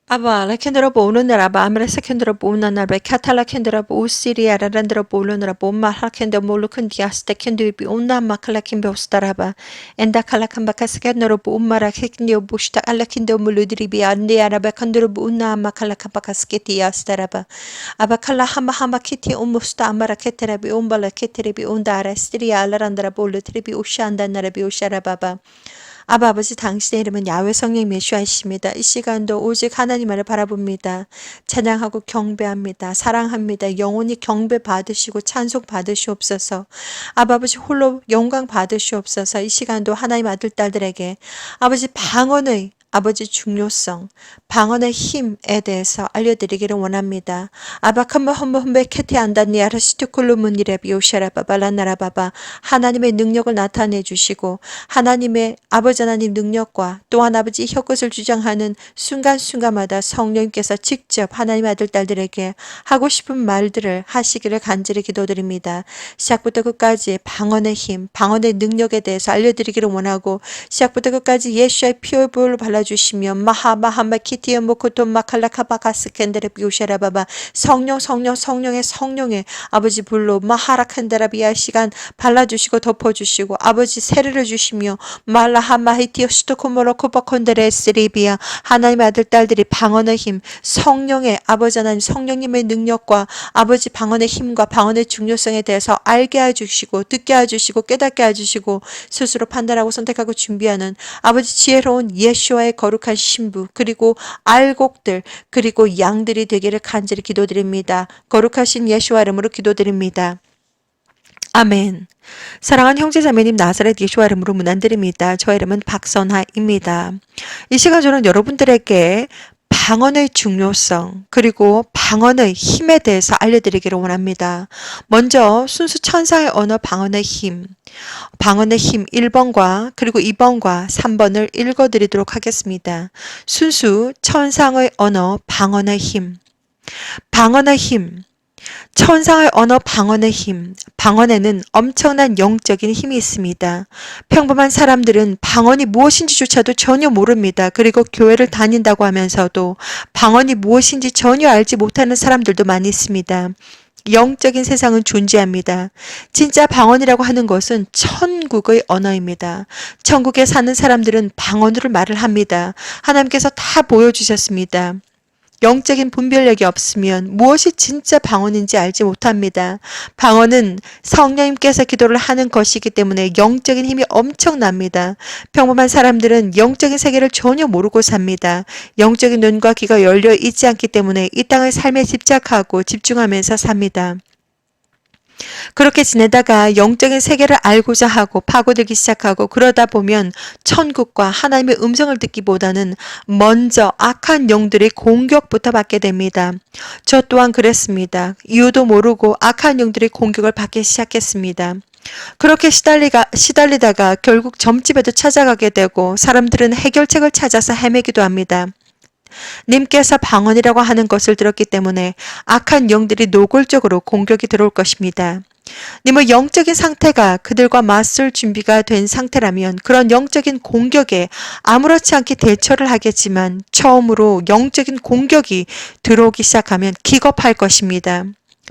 Aba, la kendra bo no nara ba amra sa kendra bo na nara ba katala kendra bo siri ara randra bo lo nara bo ma ha kendra mo lo kundi asta kendu bi unda makala kimbe ostara ba enda kala kamba kas kendra bo umara kekni bushta ala kendo mo lo diri bi ande ara ba kendra bo una makala kamba kas keti astara ba aba kala hama hama kiti umusta amara ketera bi umbala ketere bi unda ara stiri ala randra bo lo tri bi ushanda nara bi ushara baba 아버지 당신의 이름은 야훼 성령 메시아이십니다. 이 시간도 오직 하나님만을 바라봅니다. 찬양하고 경배합니다. 사랑합니다. 영원히 경배 받으시고 찬송 받으시옵소서. 아버지 홀로 영광 받으시옵소서. 이 시간도 하나님 아들 딸들에게 아버지 방언의 아버지 중요성, 방언의 힘에 대해서 알려드리기를 원합니다. 아바카마 험베 케티 안다니아라 시투콜루문이레 비오샤라바 발라나라바바 하나님의 능력을 나타내 주시고 하나님의 아버지 하나님 능력과 또한 아버지 혀끝을 주장하는 순간순간마다 성령님께서 직접 하나님 아들 딸들에게 하고 싶은 말들을 하시기를 간절히 기도드립니다. 시작부터 끝까지 방언의 힘, 방언의 능력에 대해서 알려드리기를 원하고 시작부터 끝까지 예수의 피의 보혈을 발라주시며 마하마하마 키티어 모코토 마칼라카바카스 캔데레 비오샤라바바 성령의 아버지 불로 마하라칸데라비아 시간 발라주시고 덮어주시고 아버지 세례를 주시며 말라하마히티어 스토코모로코바콘데레스리비아 하나님의 아들 딸들이 방언의 힘 성령의 아버지 하나님 성령님의 능력과 아버지 방언의 힘과 방언의 중요성에 대해서 알게 해주시고 듣게 해주시고 깨닫게 해주시고 스스로 판단하고 선택하고 준비하는 아버지 지혜로운 예수와의 거룩한 신부 그리고 알곡들 그리고 양들이 되기를 간절히 기도드립니다. 거룩하신 예수와 이름으로 기도드립니다. 아멘. 사랑하는 형제자매님 나사렛 예수와 이름으로 문안드립니다. 저 이름은 박선하입니다. 이 시간 저는 여러분들에게 방언의 중요성 그리고 방언의 힘에 대해서 알려드리기를 원합니다. 먼저 순수 천상의 언어 방언의 힘 1번과 그리고 2번과 3번을 읽어드리도록 하겠습니다. 순수 천상의 언어 방언의 힘 방언의 힘 천상의 언어 방언의 힘. 방언에는 엄청난 영적인 힘이 있습니다. 평범한 사람들은 방언이 무엇인지조차도 전혀 모릅니다. 그리고 교회를 다닌다고 하면서도 방언이 무엇인지 전혀 알지 못하는 사람들도 많이 있습니다. 영적인 세상은 존재합니다. 진짜 방언이라고 하는 것은 천국의 언어입니다. 천국에 사는 사람들은 방언으로 말을 합니다. 하나님께서 다 보여주셨습니다. 영적인 분별력이 없으면 무엇이 진짜 방언인지 알지 못합니다. 방언은 성령님께서 기도를 하는 것이기 때문에 영적인 힘이 엄청납니다. 평범한 사람들은 영적인 세계를 전혀 모르고 삽니다. 영적인 눈과 귀가 열려 있지 않기 때문에 이 땅의 삶에 집착하고 집중하면서 삽니다. 그렇게 지내다가 영적인 세계를 알고자 하고 파고들기 시작하고 그러다 보면 천국과 하나님의 음성을 듣기보다는 먼저 악한 영들의 공격부터 받게 됩니다. 저 또한 그랬습니다. 이유도 모르고 악한 영들의 공격을 받기 시작했습니다. 그렇게 시달리다가 결국 점집에도 찾아가게 되고 사람들은 해결책을 찾아서 헤매기도 합니다. 님께서 방언이라고 하는 것을 들었기 때문에 악한 영들이 노골적으로 공격이 들어올 것입니다. 님의 영적인 상태가 그들과 맞설 준비가 된 상태라면 그런 영적인 공격에 아무렇지 않게 대처를 하겠지만 처음으로 영적인 공격이 들어오기 시작하면 기겁할 것입니다.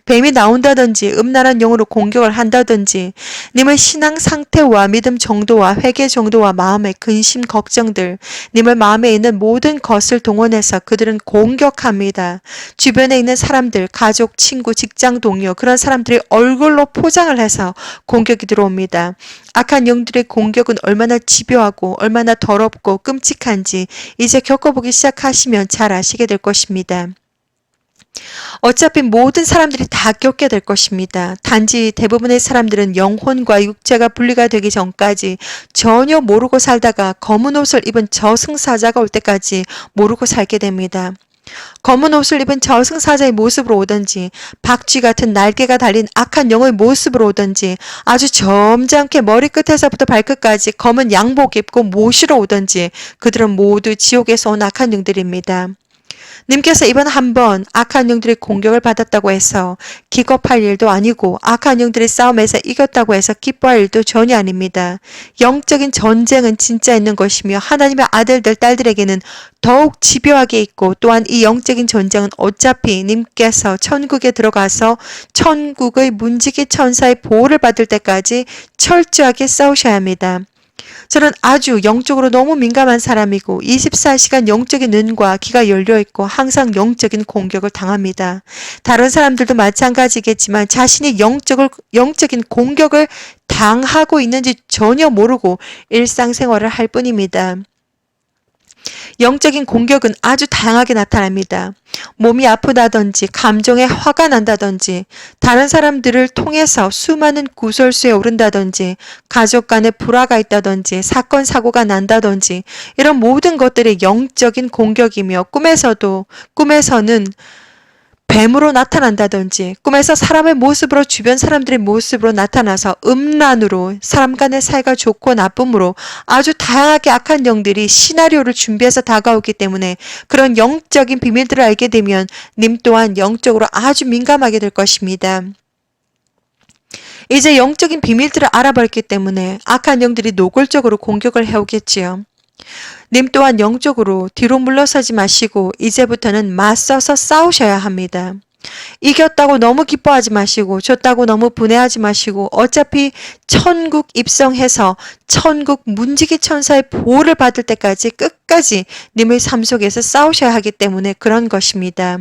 뱀이 나온다든지 음란한 영으로 공격을 한다든지 님의 신앙 상태와 믿음 정도와 회개 정도와 마음의 근심 걱정들 님의 마음에 있는 모든 것을 동원해서 그들은 공격합니다. 주변에 있는 사람들 가족 친구 직장 동료 그런 사람들이 얼굴로 포장을 해서 공격이 들어옵니다. 악한 영들의 공격은 얼마나 집요하고 얼마나 더럽고 끔찍한지 이제 겪어보기 시작하시면 잘 아시게 될 것입니다. 어차피 모든 사람들이 다 겪게 될 것입니다. 단지 대부분의 사람들은 영혼과 육체가 분리가 되기 전까지 전혀 모르고 살다가 검은 옷을 입은 저승사자가 올 때까지 모르고 살게 됩니다. 검은 옷을 입은 저승사자의 모습으로 오든지 박쥐 같은 날개가 달린 악한 영의 모습으로 오든지 아주 점잖게 머리끝에서부터 발끝까지 검은 양복 입고 모시러 오든지 그들은 모두 지옥에서 온 악한 영들입니다. 님께서 이번 한 번 악한 영들의 공격을 받았다고 해서 기겁할 일도 아니고 악한 영들의 싸움에서 이겼다고 해서 기뻐할 일도 전혀 아닙니다. 영적인 전쟁은 진짜 있는 것이며 하나님의 아들들, 딸들에게는 더욱 집요하게 있고 또한 이 영적인 전쟁은 어차피 님께서 천국에 들어가서 천국의 문지기 천사의 보호를 받을 때까지 철저하게 싸우셔야 합니다. 저는 아주 영적으로 너무 민감한 사람이고 24시간 영적인 눈과 귀가 열려있고 항상 영적인 공격을 당합니다. 다른 사람들도 마찬가지겠지만 자신이 영적인 공격을 당하고 있는지 전혀 모르고 일상생활을 할 뿐입니다. 영적인 공격은 아주 다양하게 나타납니다. 몸이 아프다든지 감정에 화가 난다든지 다른 사람들을 통해서 수많은 구설수에 오른다든지 가족 간에 불화가 있다든지 사건 사고가 난다든지 이런 모든 것들이 영적인 공격이며 꿈에서는 뱀으로 나타난다든지 꿈에서 사람의 모습으로 주변 사람들의 모습으로 나타나서 음란으로 사람 간의 사이가 좋고 나쁨으로 아주 다양하게 악한 영들이 시나리오를 준비해서 다가오기 때문에 그런 영적인 비밀들을 알게 되면 님 또한 영적으로 아주 민감하게 될 것입니다. 이제 영적인 비밀들을 알아버렸기 때문에 악한 영들이 노골적으로 공격을 해오겠지요. 님 또한 영적으로 뒤로 물러서지 마시고 이제부터는 맞서서 싸우셔야 합니다. 이겼다고 너무 기뻐하지 마시고 졌다고 너무 분해하지 마시고 어차피 천국 입성해서 천국 문지기 천사의 보호를 받을 때까지 끝까지 님의 삶 속에서 싸우셔야 하기 때문에 그런 것입니다.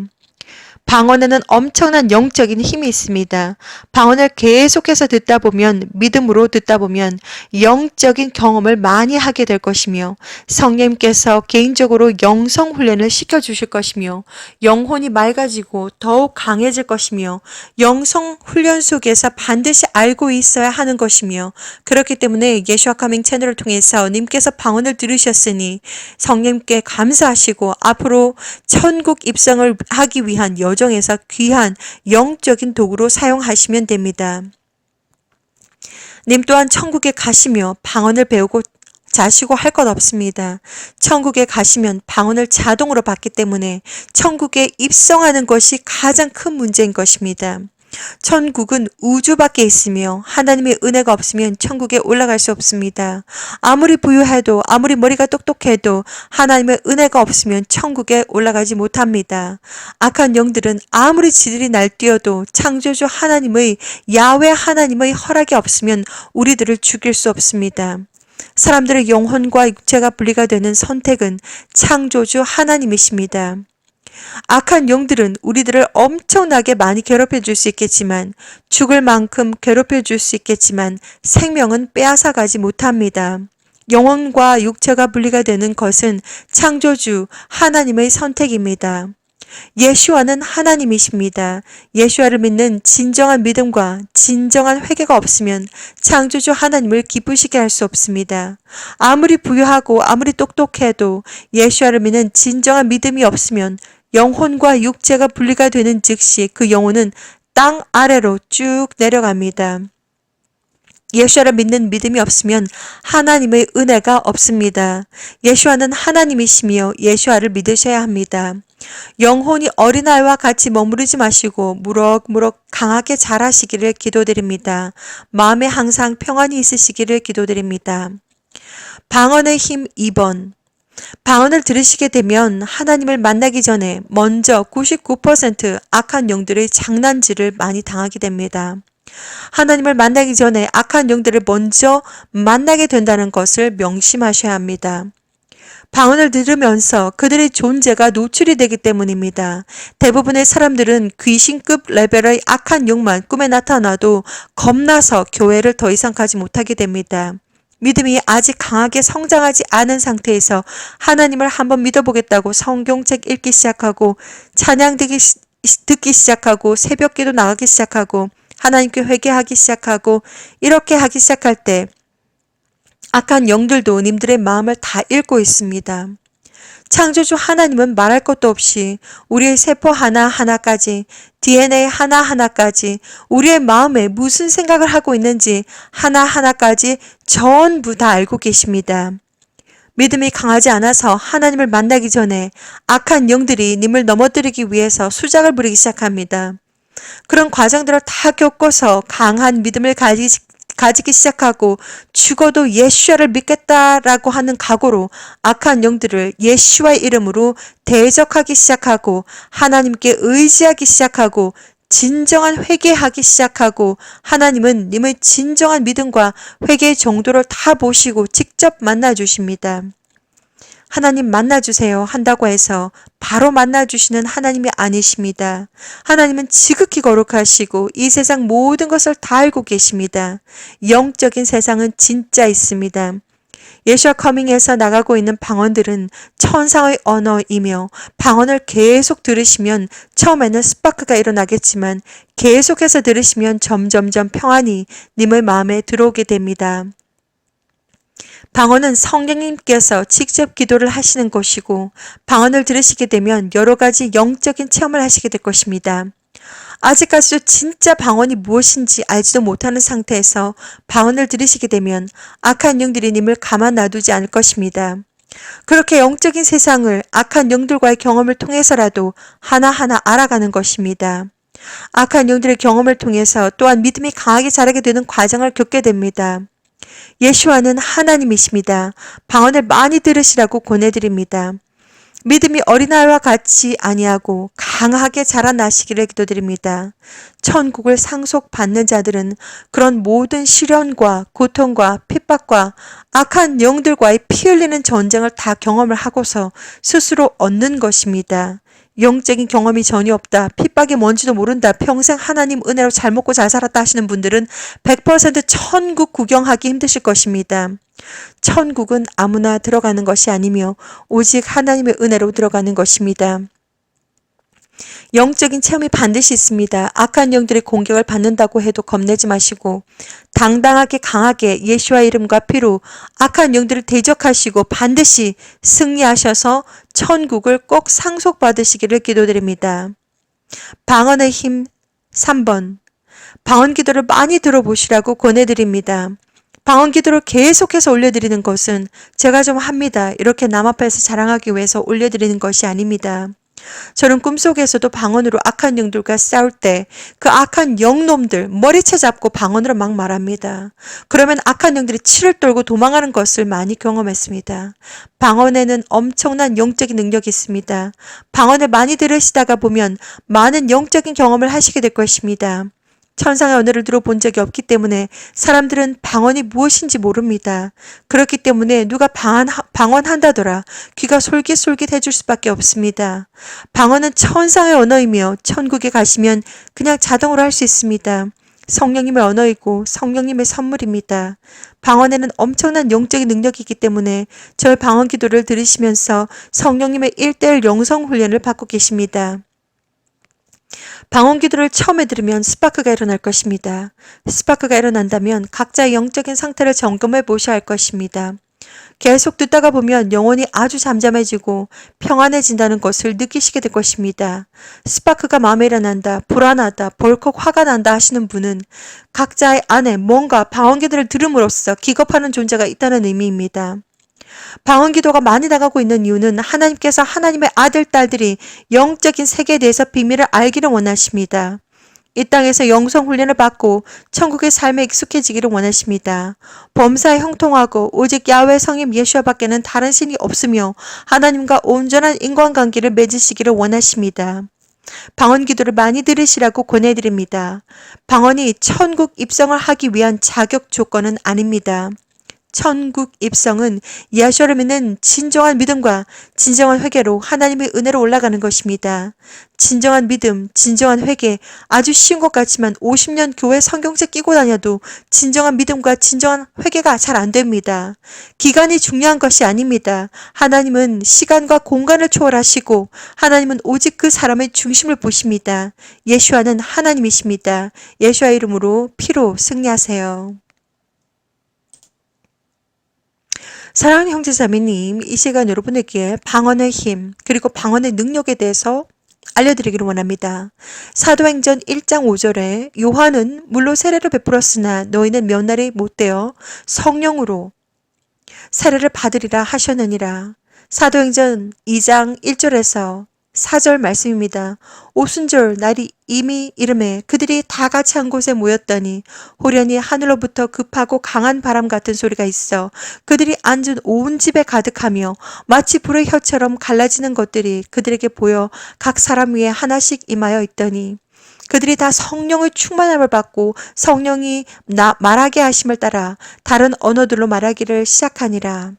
방언에는 엄청난 영적인 힘이 있습니다. 방언을 계속해서 듣다 보면 믿음으로 듣다 보면 영적인 경험을 많이 하게 될 것이며 성령님께서 개인적으로 영성 훈련을 시켜주실 것이며 영혼이 맑아지고 더욱 강해질 것이며 영성 훈련 속에서 반드시 알고 있어야 하는 것이며 그렇기 때문에 예수와 카밍 채널을 통해서 님께서 방언을 들으셨으니 성령님께 감사하시고 앞으로 천국 입성을 하기 위한 여정에서 귀한 영적인 도구로 사용하시면 됩니다. 님 또한 천국에 가시며 방언을 배우고 자시고 할 것 없습니다. 천국에 가시면 방언을 자동으로 받기 때문에 천국에 입성하는 것이 가장 큰 문제인 것입니다. 천국은 우주 밖에 있으며 하나님의 은혜가 없으면 천국에 올라갈 수 없습니다. 아무리 부유해도 아무리 머리가 똑똑해도 하나님의 은혜가 없으면 천국에 올라가지 못합니다. 악한 영들은 아무리 지들이 날뛰어도 창조주 하나님의 야훼 하나님의 허락이 없으면 우리들을 죽일 수 없습니다. 사람들의 영혼과 육체가 분리가 되는 선택은 창조주 하나님이십니다. 악한 영들은 우리들을 엄청나게 많이 괴롭혀 줄 수 있겠지만 죽을 만큼 괴롭혀 줄 수 있겠지만 생명은 빼앗아 가지 못합니다. 영혼과 육체가 분리가 되는 것은 창조주 하나님의 선택입니다. 예수와는 하나님이십니다. 예수와를 믿는 진정한 믿음과 진정한 회개가 없으면 창조주 하나님을 기쁘시게 할 수 없습니다. 아무리 부유하고 아무리 똑똑해도 예수와를 믿는 진정한 믿음이 없으면 영혼과 육체가 분리가 되는 즉시 그 영혼은 땅 아래로 쭉 내려갑니다. 예수와를 믿는 믿음이 없으면 하나님의 은혜가 없습니다. 예수와는 하나님이시며 예수와를 믿으셔야 합니다. 영혼이 어린아이와 같이 머무르지 마시고 무럭무럭 강하게 자라시기를 기도드립니다. 마음에 항상 평안이 있으시기를 기도드립니다. 방언의 힘 2번. 방언을 들으시게 되면 하나님을 만나기 전에 먼저 99% 악한 영들의 장난질을 많이 당하게 됩니다. 하나님을 만나기 전에 악한 영들을 먼저 만나게 된다는 것을 명심하셔야 합니다. 방언을 들으면서 그들의 존재가 노출이 되기 때문입니다. 대부분의 사람들은 귀신급 레벨의 악한 영만 꿈에 나타나도 겁나서 교회를 더 이상 가지 못하게 됩니다. 믿음이 아직 강하게 성장하지 않은 상태에서 하나님을 한번 믿어보겠다고 성경책 읽기 시작하고 찬양 듣기 시작하고 새벽기도 나가기 시작하고 하나님께 회개하기 시작하고 이렇게 하기 시작할 때 악한 영들도 님들의 마음을 다 읽고 있습니다. 창조주 하나님은 말할 것도 없이 우리의 세포 하나하나까지 DNA 하나하나까지 우리의 마음에 무슨 생각을 하고 있는지 하나하나까지 전부 다 알고 계십니다. 믿음이 강하지 않아서 하나님을 만나기 전에 악한 영들이 님을 넘어뜨리기 위해서 수작을 부리기 시작합니다. 그런 과정들을 다 겪어서 강한 믿음을 가지기 시작하고 죽어도 예수야를 믿겠다라고 하는 각오로 악한 영들을 예수와의 이름으로 대적하기 시작하고 하나님께 의지하기 시작하고 진정한 회개하기 시작하고 하나님은 님의 진정한 믿음과 회개의 정도를 다 보시고 직접 만나주십니다. 하나님 만나주세요 한다고 해서 바로 만나주시는 하나님이 아니십니다. 하나님은 지극히 거룩하시고 이 세상 모든 것을 다 알고 계십니다. 영적인 세상은 진짜 있습니다. 예수와 커밍에서 나가고 있는 방언들은 천상의 언어이며 방언을 계속 들으시면 처음에는 스파크가 일어나겠지만 계속해서 들으시면 점점점 평안이 님의 마음에 들어오게 됩니다. 방언은 성령님께서 직접 기도를 하시는 것이고 방언을 들으시게 되면 여러 가지 영적인 체험을 하시게 될 것입니다. 아직까지도 진짜 방언이 무엇인지 알지도 못하는 상태에서 방언을 들으시게 되면 악한 영들이 님을 가만 놔두지 않을 것입니다. 그렇게 영적인 세상을 악한 영들과의 경험을 통해서라도 하나하나 알아가는 것입니다. 악한 영들의 경험을 통해서 또한 믿음이 강하게 자라게 되는 과정을 겪게 됩니다. 예수와는 하나님이십니다. 방언을 많이 들으시라고 권해드립니다. 믿음이 어린아이와 같이 아니하고 강하게 자라나시기를 기도드립니다. 천국을 상속받는 자들은 그런 모든 시련과 고통과 핍박과 악한 영들과의 피 흘리는 전쟁을 다 경험을 하고서 스스로 얻는 것입니다. 영적인 경험이 전혀 없다. 핍박이 뭔지도 모른다. 평생 하나님 은혜로 잘 먹고 잘 살았다 하시는 분들은 100% 천국 구경하기 힘드실 것입니다. 천국은 아무나 들어가는 것이 아니며 오직 하나님의 은혜로 들어가는 것입니다. 영적인 체험이 반드시 있습니다. 악한 영들의 공격을 받는다고 해도 겁내지 마시고 당당하게 강하게 예수와 이름과 피로 악한 영들을 대적하시고 반드시 승리하셔서 천국을 꼭 상속받으시기를 기도드립니다. 방언의 힘 3번 방언 기도를 많이 들어보시라고 권해드립니다. 방언 기도를 계속해서 올려드리는 것은 제가 좀 합니다. 이렇게 남 앞에서 자랑하기 위해서 올려드리는 것이 아닙니다. 저는 꿈속에서도 방언으로 악한 영들과 싸울 때 그 악한 영놈들 머리채 잡고 방언으로 막 말합니다. 그러면 악한 영들이 치를 떨고 도망가는 것을 많이 경험했습니다. 방언에는 엄청난 영적인 능력이 있습니다. 방언을 많이 들으시다가 보면 많은 영적인 경험을 하시게 될 것입니다. 천상의 언어를 들어본 적이 없기 때문에 사람들은 방언이 무엇인지 모릅니다. 그렇기 때문에 누가 방언한다더라 귀가 솔깃솔깃 해줄 수밖에 없습니다. 방언은 천상의 언어이며 천국에 가시면 그냥 자동으로 할 수 있습니다. 성령님의 언어이고 성령님의 선물입니다. 방언에는 엄청난 영적인 능력이 있기 때문에 저의 방언 기도를 들으시면서 성령님의 1:1 영성 훈련을 받고 계십니다. 방언 기도를 처음에 들으면 스파크가 일어날 것입니다. 스파크가 일어난다면 각자의 영적인 상태를 점검해 보셔야 할 것입니다. 계속 듣다가 보면 영혼이 아주 잠잠해지고 평안해진다는 것을 느끼시게 될 것입니다. 스파크가 마음에 일어난다, 불안하다, 벌컥 화가 난다 하시는 분은 각자의 안에 뭔가 방언 기도를 들음으로써 기겁하는 존재가 있다는 의미입니다. 방언 기도가 많이 나가고 있는 이유는 하나님께서 하나님의 아들, 딸들이 영적인 세계에 대해서 비밀을 알기를 원하십니다. 이 땅에서 영성 훈련을 받고 천국의 삶에 익숙해지기를 원하십니다. 범사에 형통하고 오직 야훼 성임 예수와밖에는 다른 신이 없으며 하나님과 온전한 인간관계를 맺으시기를 원하십니다. 방언 기도를 많이 들으시라고 권해드립니다. 방언이 천국 입성을 하기 위한 자격 조건은 아닙니다. 천국 입성은 예수를 믿는 진정한 믿음과 진정한 회개로 하나님의 은혜로 올라가는 것입니다. 진정한 믿음, 진정한 회개, 아주 쉬운 것 같지만 50년 교회 성경책 끼고 다녀도 진정한 믿음과 진정한 회개가 잘 안 됩니다. 기간이 중요한 것이 아닙니다. 하나님은 시간과 공간을 초월하시고 하나님은 오직 그 사람의 중심을 보십니다. 예수와는 하나님이십니다. 예수와 이름으로 피로 승리하세요. 사랑하는 형제자매님, 이 시간 여러분에게 방언의 힘 그리고 방언의 능력에 대해서 알려드리기를 원합니다. 사도행전 1장 5절에 요한은 물로 세례를 베풀었으나 너희는 몇 날이 못되어 세례를 받으리라 하셨느니라. 사도행전 2장 1절에서 4절 말씀입니다. 오순절 날이 이미 이름에 그들이 다 같이 한 곳에 모였더니 호련히 하늘로부터 급하고 강한 바람 같은 소리가 있어 그들이 앉은 온 집에 가득하며 마치 불의 혀처럼 갈라지는 것들이 그들에게 보여 각 사람 위에 하나씩 임하여 있더니 그들이 다 성령의 충만함을 받고 성령이 말하게 하심을 따라 다른 언어들로 말하기를 시작하니라.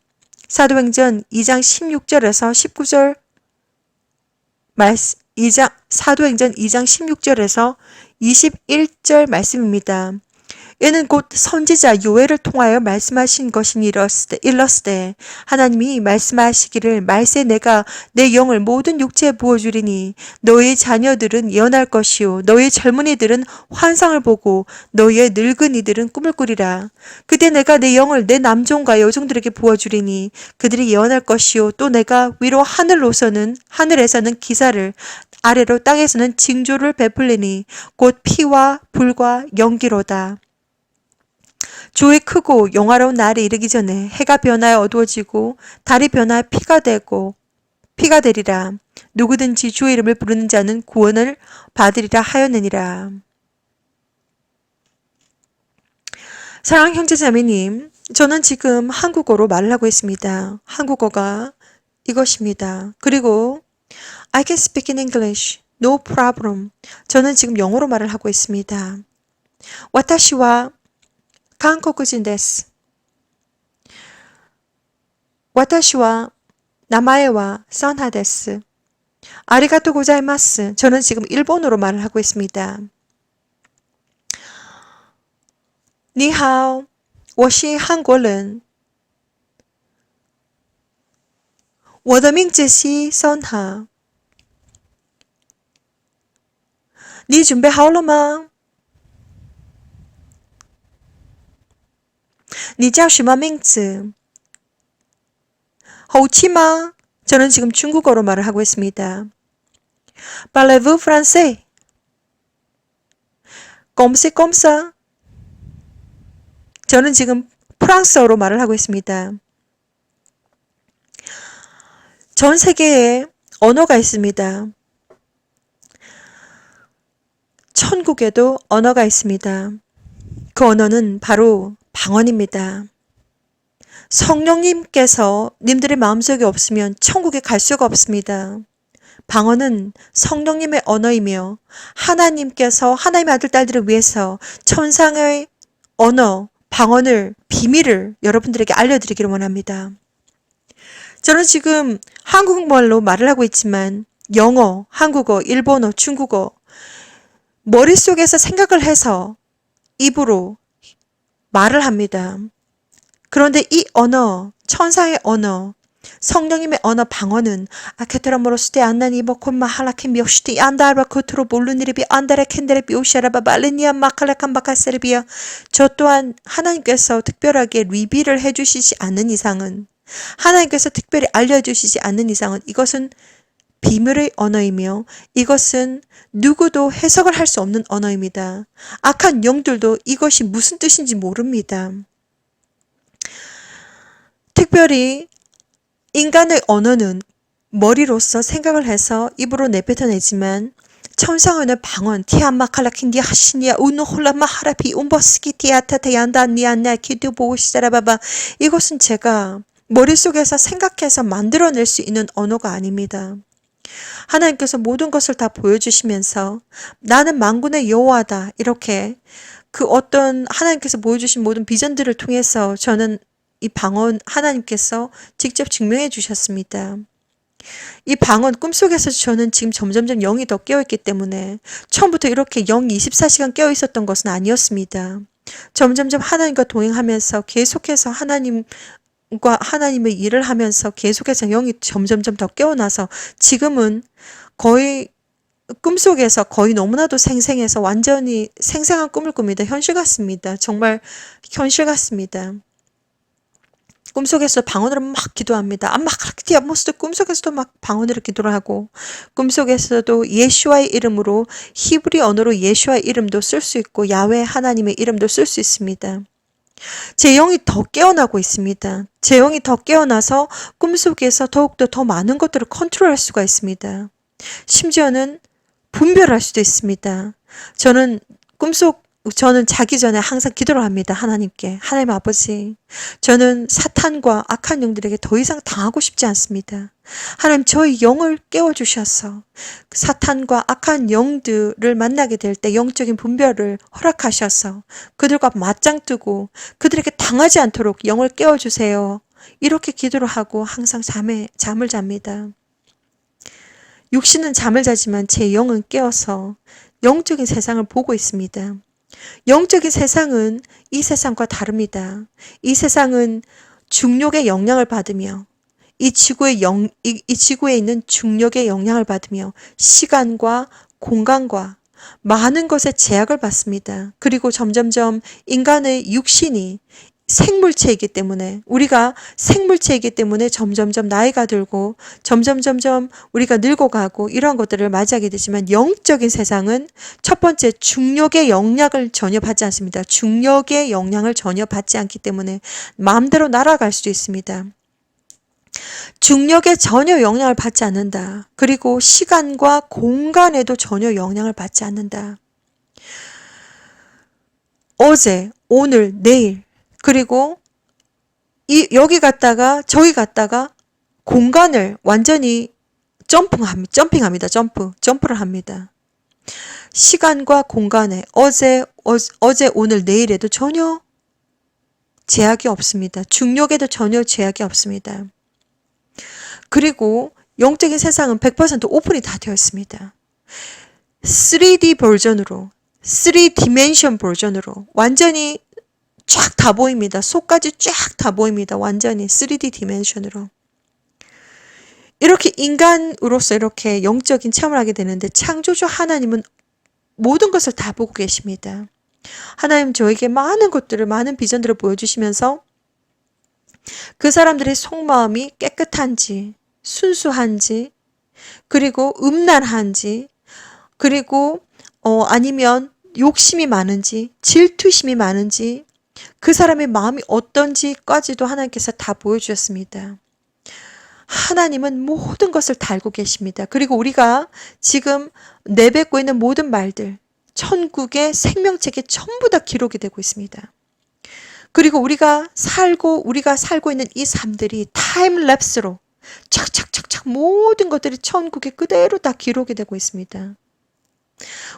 사도행전 2장 16절에서 19절 사도행전 2장 16절에서 21절 말씀입니다. 이는 곧 선지자 요엘을 통하여 말씀하신 것이니 일렀으되 하나님이 말씀하시기를 말세 내가 내 영을 모든 육체에 부어주리니 너의 자녀들은 예언할 것이요 너의 젊은이들은 환상을 보고 너의 늙은이들은 꿈을 꾸리라. 그때 내가 내 영을 내 남종과 여종들에게 부어주리니 그들이 예언할 것이요 또 내가 위로 하늘에서는 기사를 아래로 땅에서는 징조를 베풀리니 곧 피와 불과 연기로다. 주의 크고 영화로운 날이 이르기 전에 해가 변하여 어두워지고 달이 변하여 피가 되리라. 누구든지 주의 이름을 부르는 자는 구원을 받으리라 하였느니라. 사랑하는 형제자매님, 저는 지금 한국어로 말을 하고 있습니다. 한국어가 이것입니다. 그리고 I can speak in English, no problem. 저는 지금 영어로 말을 하고 있습니다. 와타시와 한국인です. 私は名前はサンハです. 아리가토 고자이마스. 저는 지금 일본어로 말을 하고 있습니다. 你好,我是韩国人. 我的名字是桑哈. 你准备好了吗?你叫什么名字? 호치마. 저는 지금 중국어로 말을 하고 있습니다. Parlez-vous français? Comme c'est comme ça? 저는 지금 프랑스어로 말을 하고 있습니다. 전 세계에 언어가 있습니다. 천국에도 언어가 있습니다. 그 언어는 바로 방언입니다. 성령님께서 님들의 마음속에 없으면 천국에 갈 수가 없습니다. 방언은 성령님의 언어이며 하나님께서 하나님의 아들 딸들을 위해서 천상의 언어, 방언을, 비밀을 여러분들에게 알려드리기를 원합니다. 저는 지금 한국말로 말을 하고 있지만 영어, 한국어, 일본어, 중국어 머릿속에서 생각을 해서 입으로 말을 합니다. 그런데 이 언어, 천상의 언어, 성령님의 언어 방언은 아케트라모로스테 안나니버 콘마 할라킨 미오시티 안다르바 코트로 볼루니리비 안다레 캔데레 비오샤라바 발레니아 마칼라칸 바카세르비아. 저 또한 하나님께서 특별하게 리비를 해주시지 않는 이상은, 하나님께서 특별히 알려주시지 않는 이상은 이것은 비밀의 언어이며 이것은 누구도 해석을 할 수 없는 언어입니다. 악한 영들도 이것이 무슨 뜻인지 모릅니다. 특별히 인간의 언어는 머리로서 생각을 해서 입으로 내뱉어내지만 천상언의 방언 티아마칼라킨디 하시니아 우노홀라마 하라피 움버스키 티아타테얀다 니안나 키드 보시자라바바. 이것은 제가 머릿속에서 생각해서 만들어낼 수 있는 언어가 아닙니다. 하나님께서 모든 것을 다 보여주시면서 나는 만군의 여호와다, 이렇게 그 어떤 하나님께서 보여주신 모든 비전들을 통해서 저는 이 방언 하나님께서 직접 증명해 주셨습니다. 이 방언 꿈속에서 저는 지금 점점점 영이 더 깨어있기 때문에 처음부터 이렇게 영이 24시간 깨어있었던 것은 아니었습니다. 점점점 하나님과 동행하면서 계속해서 하나님의 일을 하면서 계속해서 영이 점점점 더 깨어나서 지금은 거의 꿈속에서 거의 너무나도 생생해서 완전히 생생한 꿈을 꿉니다. 현실 같습니다. 정말 현실 같습니다. 꿈속에서 방언으로 막 기도합니다. 꿈속에서도 막 방언으로 기도를 하고, 꿈속에서도 예수와의 이름으로 히브리 언어로 예수와의 이름도 쓸 수 있고 야훼 하나님의 이름도 쓸 수 있습니다. 제 영이 더 깨어나고 있습니다. 제 영이 더 깨어나서 꿈속에서 더욱더 더 많은 것들을 컨트롤할 수가 있습니다. 심지어는 분별할 수도 있습니다. 저는 자기 전에 항상 기도를 합니다. 하나님께. 하나님 아버지, 저는 사탄과 악한 영들에게 더 이상 당하고 싶지 않습니다. 하나님, 저의 영을 깨워주셔서 사탄과 악한 영들을 만나게 될 때 영적인 분별을 허락하셔서 그들과 맞짱 뜨고 그들에게 당하지 않도록 영을 깨워주세요. 이렇게 기도를 하고 항상 잠을 잡니다. 육신은 잠을 자지만 제 영은 깨어서 영적인 세상을 보고 있습니다. 영적인 세상은 이 세상과 다릅니다. 이 세상은 중력의 영향을 받으며 이 지구에 있는 중력의 영향을 받으며 시간과 공간과 많은 것에 제약을 받습니다. 그리고 점점점 인간의 육신이 생물체이기 때문에 우리가 생물체이기 때문에 점점점 나이가 들고 점점점점 우리가 늙어가고 이런 것들을 맞이하게 되지만 영적인 세상은 첫 번째 중력의 영향을 전혀 받지 않습니다. 중력의 영향을 전혀 받지 않기 때문에 마음대로 날아갈 수 있습니다. 중력에 전혀 영향을 받지 않는다. 그리고 시간과 공간에도 전혀 영향을 받지 않는다. 어제, 오늘, 내일 그리고 여기 갔다가 저기 갔다가 공간을 완전히 점핑합니다. 점프를 합니다. 시간과 공간에 어제, 오늘, 내일에도 전혀 제약이 없습니다. 중력에도 전혀 제약이 없습니다. 그리고 영적인 세상은 100% 오픈이 다 되어 있습니다. 3D 버전으로, 3디멘션 버전으로 완전히 쫙 다 보입니다. 속까지 쫙 다 보입니다. 완전히 3D 디멘션으로. 이렇게 인간으로서 이렇게 영적인 체험을 하게 되는데 창조주 하나님은 모든 것을 다 보고 계십니다. 하나님 저에게 많은 것들을, 많은 비전들을 보여주시면서 그 사람들의 속마음이 깨끗한지, 순수한지, 그리고 음란한지, 그리고 아니면 욕심이 많은지, 질투심이 많은지, 그 사람의 마음이 어떤지까지도 하나님께서 다 보여주셨습니다. 하나님은 모든 것을 다 알고 계십니다. 그리고 우리가 지금 내뱉고 있는 모든 말들, 천국의 생명책에 전부 다 기록이 되고 있습니다. 그리고 우리가 살고 있는 이 삶들이 타임랩스로 착착착착 모든 것들이 천국에 그대로 다 기록이 되고 있습니다.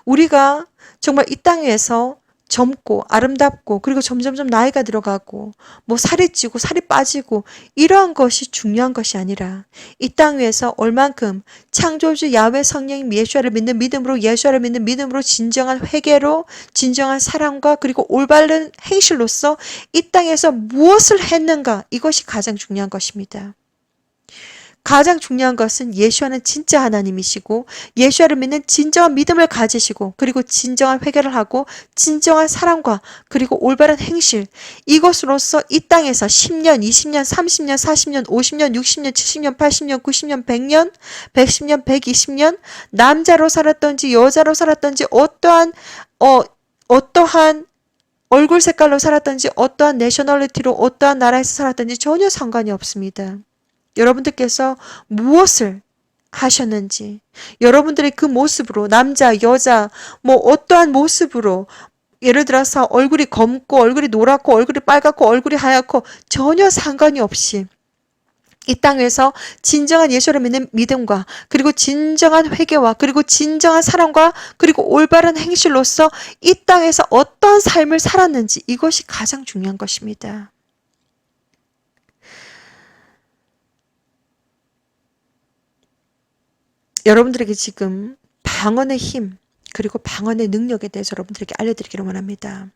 우리가 정말 이 땅에서 젊고 아름답고 그리고 점점점 나이가 들어가고 뭐 살이 찌고 살이 빠지고 이러한 것이 중요한 것이 아니라 이 땅 위에서 얼만큼 창조주 야훼 성령님 예수를 믿는 믿음으로 예수를 믿는 믿음으로 진정한 회개로 진정한 사랑과 그리고 올바른 행실로서 이 땅에서 무엇을 했는가 이것이 가장 중요한 것입니다. 가장 중요한 것은 예수와는 진짜 하나님이시고 예수와를 믿는 진정한 믿음을 가지시고 그리고 진정한 회개를 하고 진정한 사랑과 그리고 올바른 행실 이것으로서 이 땅에서 10년, 20년, 30년, 40년, 50년, 60년, 70년, 80년, 90년, 100년, 110년, 120년 남자로 살았던지 여자로 살았던지 어떠한 얼굴 색깔로 살았던지 어떠한 내셔널리티로 어떠한 나라에서 살았던지 전혀 상관이 없습니다. 여러분들께서 무엇을 하셨는지 여러분들의 그 모습으로 남자, 여자 뭐 어떠한 모습으로 예를 들어서 얼굴이 검고 얼굴이 노랗고 얼굴이 빨갛고 얼굴이 하얗고 전혀 상관이 없이 이 땅에서 진정한 예수를 믿는 믿음과 그리고 진정한 회개와 그리고 진정한 사랑과 그리고 올바른 행실로서 이 땅에서 어떠한 삶을 살았는지 이것이 가장 중요한 것입니다. 여러분들에게 지금 방언의 힘 그리고 방언의 능력에 대해서 여러분들에게 알려드리기를 원합니다.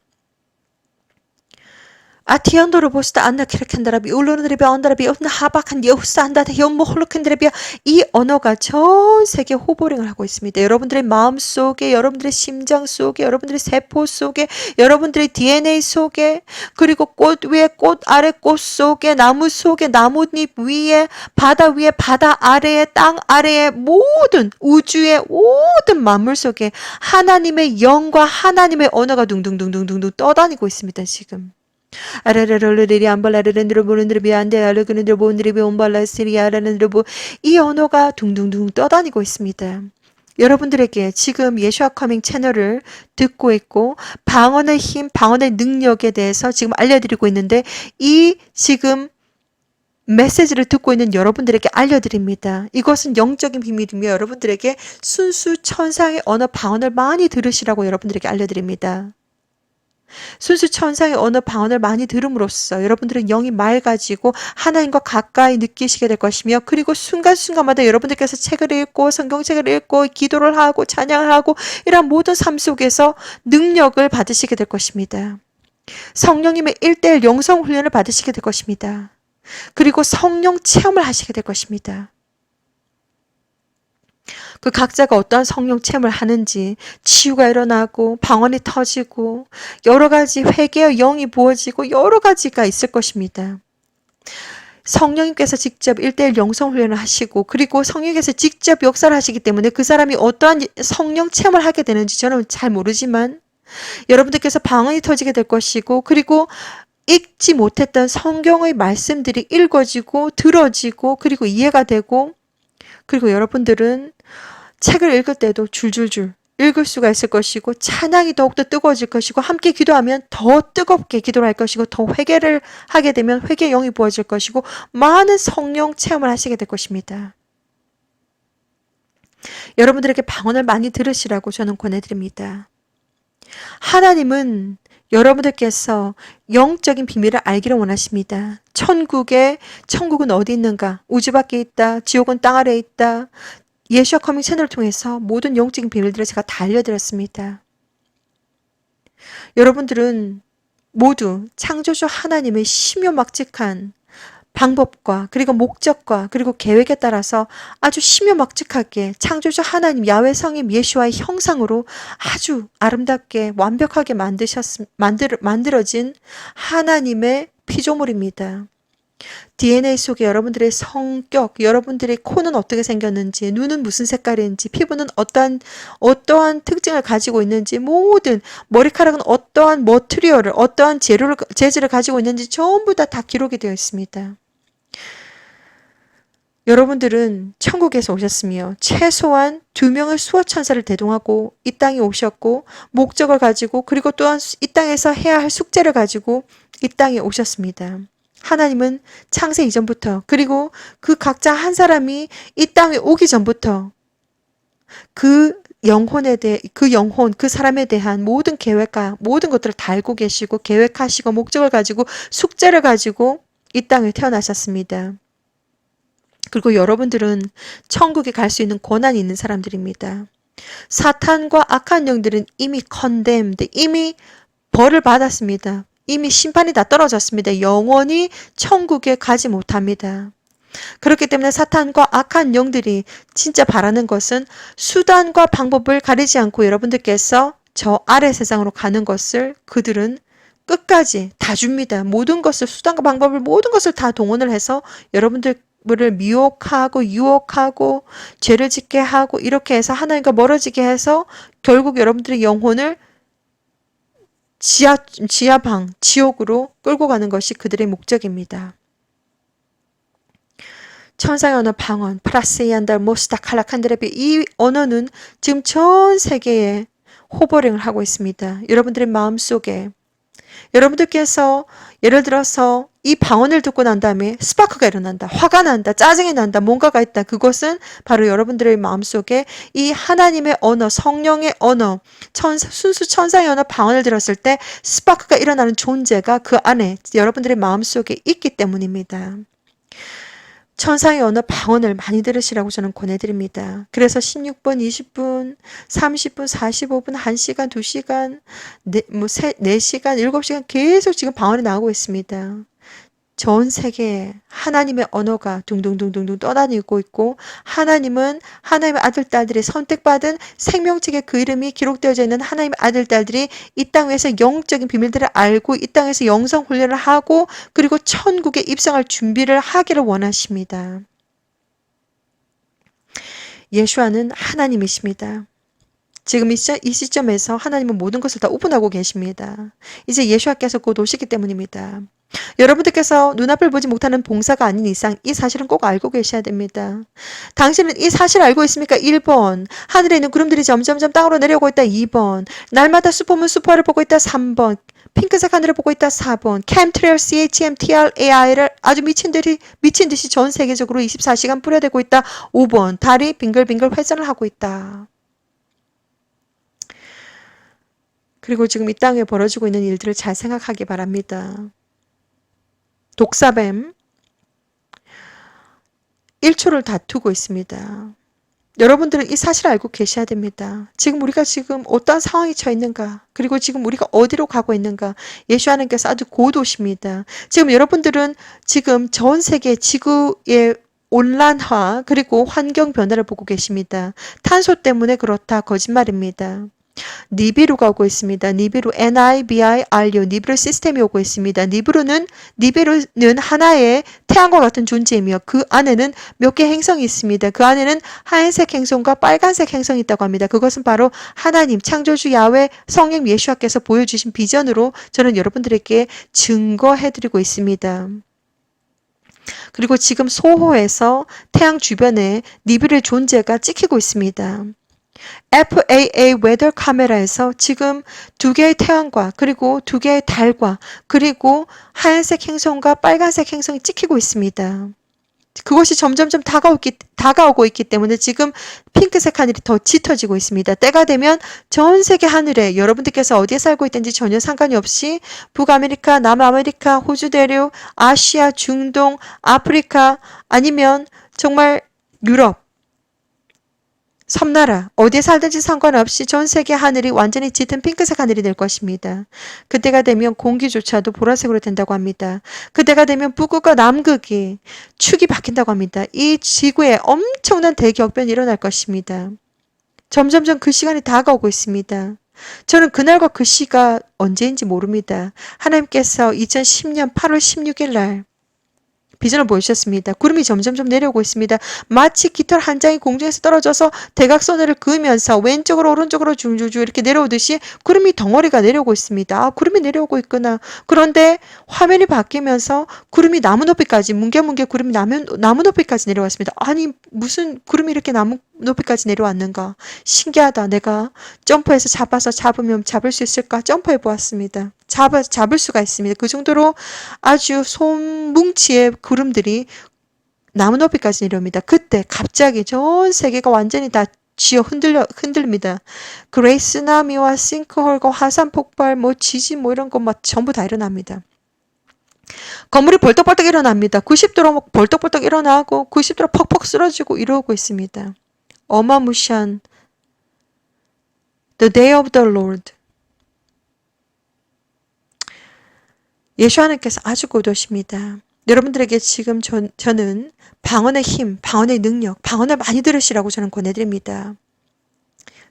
아티언도로 보시다 안나 키르켄다라비 울로르드리비 언다라비 하박한 여후사 한다다 현모 홀로켄드라비 이 언어가 전 세계 호보링을 하고 있습니다. 여러분들의 마음 속에 여러분들의 심장 속에 여러분들의 세포 속에 여러분들의 DNA 속에 그리고 꽃 위에 꽃 아래 꽃 속에 나무 속에 나뭇잎 위에 바다 위에 바다 아래에 땅 아래에 모든 우주의 모든 만물 속에 하나님의 영과 하나님의 언어가 둥둥둥둥둥둥 떠다니고 있습니다. 지금. 아라라롤리리 암발라르렌드로 보는드로 비안데 알르그는드로 보는드로 비온발라스리 아라는드로 이 언어가 둥둥둥 떠다니고 있습니다. 여러분들에게 지금 예수와 커밍 채널을 듣고 있고 방언의 힘, 방언의 능력에 대해서 지금 알려드리고 있는데 이 지금 메시지를 듣고 있는 여러분들에게 알려드립니다. 이것은 영적인 비밀이며 여러분들에게 순수 천상의 언어 방언을 많이 들으시라고 여러분들에게 알려드립니다. 순수 천상의 언어 방언을 많이 들음으로써 여러분들은 영이 맑아지고 하나님과 가까이 느끼시게 될 것이며 그리고 순간순간마다 여러분들께서 책을 읽고 성경책을 읽고 기도를 하고 찬양을 하고 이러한 모든 삶 속에서 능력을 받으시게 될 것입니다. 성령님의 1:1 영성 훈련을 받으시게 될 것입니다. 그리고 성령 체험을 하시게 될 것입니다. 그 각자가 어떠한 성령 체험을 하는지 치유가 일어나고 방언이 터지고 여러 가지 회개의 영이 부어지고 여러 가지가 있을 것입니다. 성령님께서 직접 1:1 영성 훈련을 하시고 그리고 성령께서 직접 역사를 하시기 때문에 그 사람이 어떠한 성령 체험을 하게 되는지 저는 잘 모르지만 여러분들께서 방언이 터지게 될 것이고 그리고 읽지 못했던 성경의 말씀들이 읽어지고 들어지고 그리고 이해가 되고 그리고 여러분들은 책을 읽을 때도 줄줄줄 읽을 수가 있을 것이고 찬양이 더욱더 뜨거워질 것이고 함께 기도하면 더 뜨겁게 기도를 할 것이고 더 회개를 하게 되면 회개의 영이 부어질 것이고 많은 성령 체험을 하시게 될 것입니다. 여러분들에게 방언을 많이 들으시라고 저는 권해드립니다. 하나님은 여러분들께서 영적인 비밀을 알기를 원하십니다. 천국은 어디 있는가? 우주 밖에 있다. 지옥은 땅 아래에 있다. 예수와 커밍 채널을 통해서 모든 영적인 비밀들을 제가 다 알려드렸습니다. 여러분들은 모두 창조주 하나님의 심요막직한 방법과 그리고 목적과 그리고 계획에 따라서 아주 심요막직하게 창조주 하나님 야훼 성임 예수와의 형상으로 아주 아름답게 완벽하게 만들어진 하나님의 피조물입니다. DNA 속에 여러분들의 성격, 여러분들의 코는 어떻게 생겼는지, 눈은 무슨 색깔인지, 피부는 어떠한 특징을 가지고 있는지, 모든 머리카락은 어떠한 머티리얼을, 어떠한 재질을 가지고 있는지 전부 다 기록이 되어 있습니다. 여러분들은 천국에서 오셨으며 최소한 2명의 수호 천사를 대동하고 이 땅에 오셨고 목적을 가지고 그리고 또한 이 땅에서 해야 할 숙제를 가지고 이 땅에 오셨습니다. 하나님은 창세 이전부터 그리고 그 각자 한 사람이 이 땅에 오기 전부터 그 영혼, 그 사람에 대한 모든 계획과 모든 것들을 다 알고 계시고 계획하시고 목적을 가지고 숙제를 가지고 이 땅에 태어나셨습니다. 그리고 여러분들은 천국에 갈 수 있는 권한이 있는 사람들입니다. 사탄과 악한 영들은 이미 condemned, 이미 벌을 받았습니다. 이미 심판이 다 떨어졌습니다. 영원히 천국에 가지 못합니다. 그렇기 때문에 사탄과 악한 영들이 진짜 바라는 것은 수단과 방법을 가리지 않고 여러분들께서 저 아래 세상으로 가는 것을 그들은 끝까지 다 줍니다. 모든 것을 수단과 방법을 모든 것을 다 동원을 해서 여러분들을 미혹하고 유혹하고 죄를 짓게 하고 이렇게 해서 하나님과 멀어지게 해서 결국 여러분들의 영혼을 지하방, 지옥으로 끌고 가는 것이 그들의 목적입니다. 천상의 언어 방언, 프라세이안달 모스타 칼라칸드레비 이 언어는 지금 전 세계에 호버링을 하고 있습니다. 여러분들의 마음속에 여러분들께서 예를 들어서 이 방언을 듣고 난 다음에 스파크가 일어난다. 화가 난다. 짜증이 난다. 뭔가가 있다. 그것은 바로 여러분들의 마음속에 이 하나님의 언어, 성령의 언어, 순수 천상의 언어 방언을 들었을 때 스파크가 일어나는 존재가 그 안에 여러분들의 마음속에 있기 때문입니다. 천상의 언어 방언을 많이 들으시라고 저는 권해드립니다. 그래서 16분, 20분, 30분, 45분, 1시간, 2시간, 4시간, 7시간 계속 지금 방언이 나오고 있습니다. 전 세계에 하나님의 언어가 둥둥둥둥둥 떠다니고 있고 하나님은 하나님의 아들, 딸들이 선택받은 생명책에 그 이름이 기록되어져 있는 하나님의 아들, 딸들이 이 땅 위에서 영적인 비밀들을 알고 이 땅에서 영성 훈련을 하고 그리고 천국에 입성할 준비를 하기를 원하십니다. 예수와는 하나님이십니다. 지금 이 시점에서 하나님은 모든 것을 다 오픈하고 계십니다. 이제 예수와께서 곧 오시기 때문입니다. 여러분들께서 눈앞을 보지 못하는 봉사가 아닌 이상 이 사실은 꼭 알고 계셔야 됩니다. 당신은 이 사실을 알고 있습니까? 1번. 하늘에 있는 구름들이 점점점 땅으로 내려오고 있다. 2번. 날마다 슈퍼문 슈퍼를 보고 있다. 3번. 핑크색 하늘을 보고 있다. 4번. 캠트레일 CHMTRAI를 아주 미친 듯이 전 세계적으로 24시간 뿌려대고 있다. 5번. 달이 빙글빙글 회전을 하고 있다. 그리고 지금 이 땅에 벌어지고 있는 일들을 잘 생각하기 바랍니다. 독사뱀 1초를 다투고 있습니다. 여러분들은 이 사실을 알고 계셔야 됩니다. 지금 우리가 지금 어떤 상황이 처해 있는가, 그리고 지금 우리가 어디로 가고 있는가, 예수 하나님께서 아주 곧 오십니다. 지금 여러분들은 지금 전 세계 지구의 온난화 그리고 환경 변화를 보고 계십니다. 탄소 때문에 그렇다. 거짓말입니다. 니비루가 오고 있습니다. 니비루 NIBIRU 니비루 시스템이 오고 있습니다. 니비루는 하나의 태양과 같은 존재이며 그 안에는 몇 개 행성이 있습니다. 그 안에는 하얀색 행성과 빨간색 행성이 있다고 합니다. 그것은 바로 하나님 창조주 야훼 성령 예수와께서 보여주신 비전으로 저는 여러분들에게 증거해드리고 있습니다. 그리고 지금 소호에서 태양 주변에 니비루의 존재가 찍히고 있습니다. FAA 웨더 카메라에서 지금 2개의 태양과 그리고 2개의 달과 그리고 하얀색 행성과 빨간색 행성이 찍히고 있습니다. 그것이 점점점 다가오고 있기 때문에 지금 핑크색 하늘이 더 짙어지고 있습니다. 때가 되면 전 세계 하늘에 여러분들께서 어디에 살고 있든지 전혀 상관이 없이 북아메리카, 남아메리카, 호주 대륙, 아시아, 중동, 아프리카 아니면 정말 유럽 섬나라 어디에 살든지 상관없이 전 세계 하늘이 완전히 짙은 핑크색 하늘이 될 것입니다. 그때가 되면 공기조차도 보라색으로 된다고 합니다. 그때가 되면 북극과 남극이 축이 바뀐다고 합니다. 이 지구에 엄청난 대격변이 일어날 것입니다. 점점점 그 시간이 다가오고 있습니다. 저는 그날과 그 시가 언제인지 모릅니다. 하나님께서 2010년 8월 16일 날 비전을 보여주셨습니다. 구름이 점점점 내려오고 있습니다. 마치 깃털 한 장이 공중에서 떨어져서 대각선을 그으면서 왼쪽으로 오른쪽으로 줄줄줄 이렇게 내려오듯이 구름이 덩어리가 내려오고 있습니다. 아, 구름이 내려오고 있구나. 그런데 화면이 바뀌면서 구름이 나무 높이까지 뭉게뭉게 구름이 나무 높이까지 내려왔습니다. 아니 무슨 구름이 이렇게 나무 높이까지 내려왔는가. 신기하다. 내가 점프해서 잡으면 잡을 수 있을까? 점프해 보았습니다. 잡을 수가 있습니다. 그 정도로 아주 손뭉치의 구름들이 나무 높이까지 내려옵니다. 그때 갑자기 전 세계가 완전히 다 흔들립니다. 그레이스나미와 싱크홀과 화산 폭발, 지진 이런 거 전부 다 일어납니다. 건물이 벌떡벌떡 일어납니다. 90도로 벌떡벌떡 일어나고 90도로 퍽퍽 쓰러지고 이러고 있습니다. 어마무시한 The Day of the Lord. 예수 하나님께서 아주 곧 오십니다. 여러분들에게 지금 저는 방언의 힘, 방언의 능력, 방언을 많이 들으시라고 저는 권해드립니다.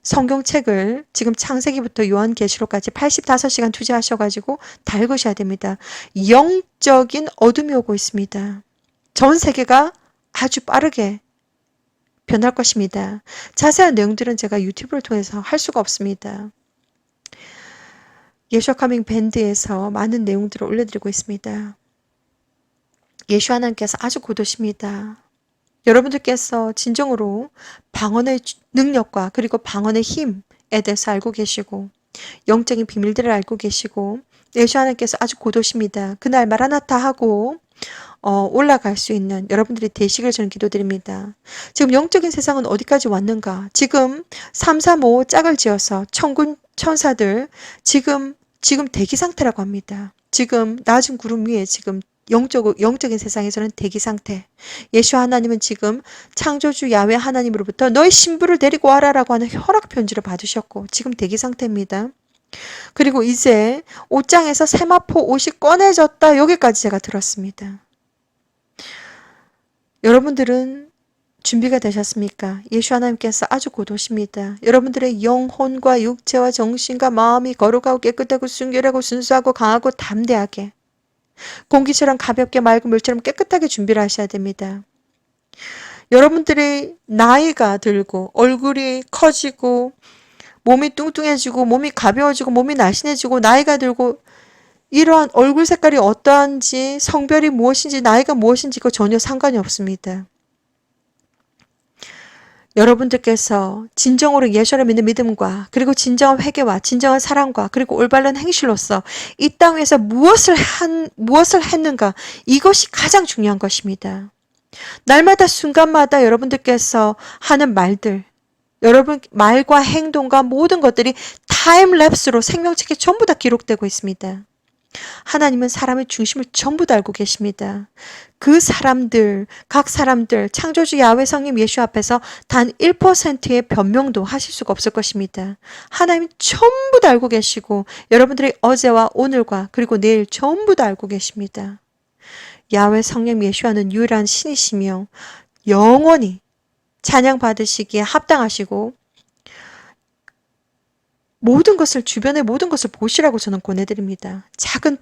성경책을 지금 창세기부터 요한계시록까지 85시간 투자하셔가지고 다 읽으셔야 됩니다. 영적인 어둠이 오고 있습니다. 전 세계가 아주 빠르게 변할 것입니다. 자세한 내용들은 제가 유튜브를 통해서 할 수가 없습니다. 예수와 카밍 밴드에서 많은 내용들을 올려드리고 있습니다. 예수 하나님께서 아주 곧 오십니다. 여러분들께서 진정으로 방언의 능력과 그리고 방언의 힘에 대해서 알고 계시고 영적인 비밀들을 알고 계시고 예수 하나님께서 아주 곧 오십니다. 그날 마라나타 하고 올라갈 수 있는 여러분들이 되시길 저는 기도드립니다. 지금 영적인 세상은 어디까지 왔는가? 지금 335 짝을 지어서 천군 천사들 지금 대기 상태라고 합니다. 지금 낮은 구름 위에 지금 영적인 세상에서는 대기 상태. 예수 하나님은 지금 창조주 야훼 하나님으로부터 너의 신부를 데리고 와라라고 하는 허락 편지를 받으셨고 지금 대기 상태입니다. 그리고 이제 옷장에서 세마포 옷이 꺼내졌다. 여기까지 제가 들었습니다. 여러분들은 준비가 되셨습니까? 예수 하나님께서 아주 곧 오십니다. 여러분들의 영혼과 육체와 정신과 마음이 거룩하고 깨끗하고 순결하고 순수하고 강하고 담대하게 공기처럼 가볍게 맑은 물처럼 깨끗하게 준비를 하셔야 됩니다. 여러분들의 나이가 들고 얼굴이 커지고 몸이 뚱뚱해지고 몸이 가벼워지고 몸이 날씬해지고 나이가 들고 이러한 얼굴 색깔이 어떠한지 성별이 무엇인지 나이가 무엇인지 그 전혀 상관이 없습니다. 여러분들께서 진정으로 예수를 믿는 믿음과 그리고 진정한 회개와 진정한 사랑과 그리고 올바른 행실로서 이 땅에서 무엇을 했는가 이것이 가장 중요한 것입니다. 날마다 순간마다 여러분들께서 하는 말들 여러분 말과 행동과 모든 것들이 타임랩스로 생명책에 전부 다 기록되고 있습니다. 하나님은 사람의 중심을 전부 다 알고 계십니다. 그 사람들, 각 사람들, 창조주 야훼 성령 예수 앞에서 단 1%의 변명도 하실 수가 없을 것입니다. 하나님 전부 다 알고 계시고 여러분들의 어제와 오늘과 그리고 내일 전부 다 알고 계십니다. 야훼 성령 예수와는 유일한 신이시며 영원히 찬양 받으시기에 합당하시고 모든 것을 주변의 모든 것을 보시라고 저는 권해드립니다. 작은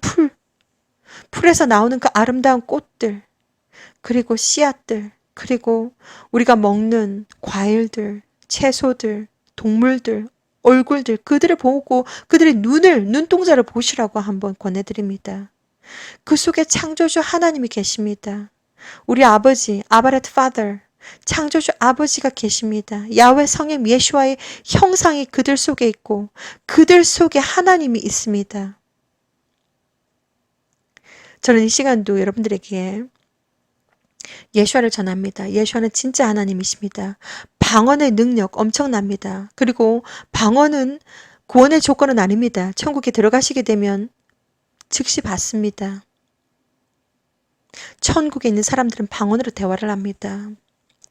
풀에서 나오는 그 아름다운 꽃들, 그리고 씨앗들, 그리고 우리가 먹는 과일들, 채소들, 동물들, 얼굴들, 그들을 보고 그들의 눈동자를 보시라고 한번 권해드립니다. 그 속에 창조주 하나님이 계십니다. 우리 아버지, 아바렛 파더, 창조주 아버지가 계십니다. 야훼 성령 예수와의 형상이 그들 속에 있고 그들 속에 하나님이 있습니다. 저는 이 시간도 여러분들에게 예수와를 전합니다. 예수와는 진짜 하나님이십니다. 방언의 능력 엄청납니다. 그리고 방언은 구원의 조건은 아닙니다. 천국에 들어가시게 되면 즉시 받습니다. 천국에 있는 사람들은 방언으로 대화를 합니다.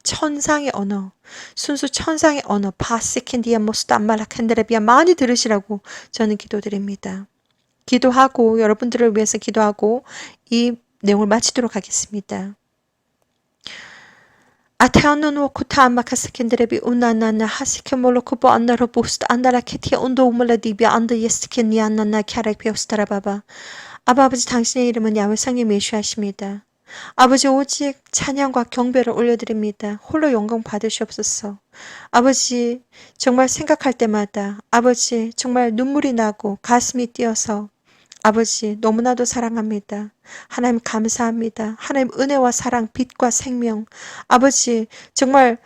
천상의 언어, 순수 천상의 언어, 파시켄디아 모스담말라켄데레비아 많이 들으시라고 저는 기도드립니다. 기도하고 여러분들을 위해서 기도하고 이 내용을 마치도록 하겠습니다. 아테아노노 코타마카스켄데레비 우나나나 하시케몰로코보 안나로보스트 안나라케티아 온도우몰라디비아 안드 예스케니안나나 캬라피오스타라바바. 아버지 당신의 이름은 야훼 성령 예수하십니다. 아버지 오직 찬양과 경배를 올려드립니다. 홀로 영광 받으시옵소서. 아버지 정말 생각할 때마다 아버지 정말 눈물이 나고 가슴이 뛰어서 아버지 너무나도 사랑합니다. 하나님 감사합니다. 하나님 은혜와 사랑 빛과 생명 아버지 정말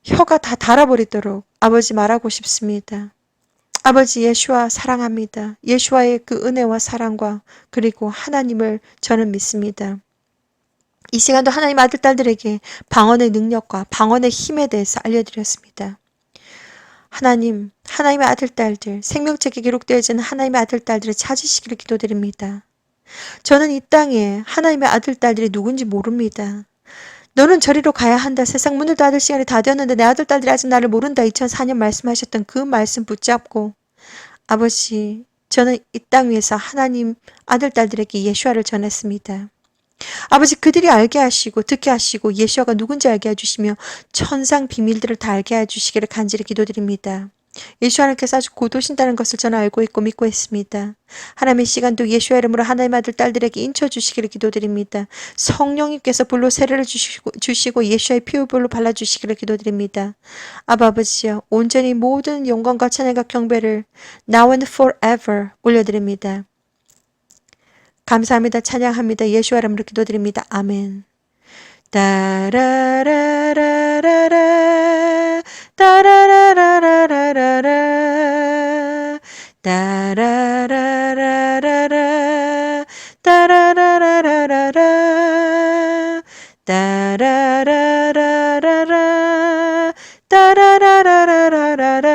혀가 다 닳아버리도록 아버지 말하고 싶습니다. 아버지 예수와 사랑합니다. 예수와의 그 은혜와 사랑과 그리고 하나님을 저는 믿습니다. 이 시간도 하나님 아들 딸들에게 방언의 능력과 방언의 힘에 대해서 알려드렸습니다. 하나님, 하나님의 아들 딸들, 생명책에 기록되어지는 하나님의 아들 딸들을 찾으시기를 기도드립니다. 저는 이 땅에 하나님의 아들 딸들이 누군지 모릅니다. 너는 저리로 가야 한다. 세상 문을 닫을 시간이 다 되었는데 내 아들 딸들이 아직 나를 모른다. 2004년 말씀하셨던 그 말씀 붙잡고 아버지, 저는 이 땅 위에서 하나님 아들 딸들에게 예수와를 전했습니다. 아버지 그들이 알게 하시고 듣게 하시고 예수와가 누군지 알게 해주시며 천상 비밀들을 다 알게 해주시기를 간절히 기도드립니다. 예수 하나님께서 아주 고도신다는 것을 저는 알고 있고 믿고 있습니다. 하나님의 시간도 예수의 이름으로 하나님 아들 딸들에게 인쳐주시기를 기도드립니다. 성령님께서 불로 세례를 주시고 예수의 피로 불로 발라주시기를 기도드립니다. 아버지여 온전히 모든 영광과 찬양과 경배를 now and forever 올려드립니다. 감사합니다. 찬양합니다. 예수의 이름으로 기도드립니다. 아멘. 따라라라라라 따라라라라라라 따라라라라라 따라라라라라 따라라라라라 따라라라라라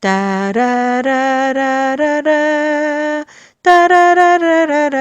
따라라라라라 따라라라라라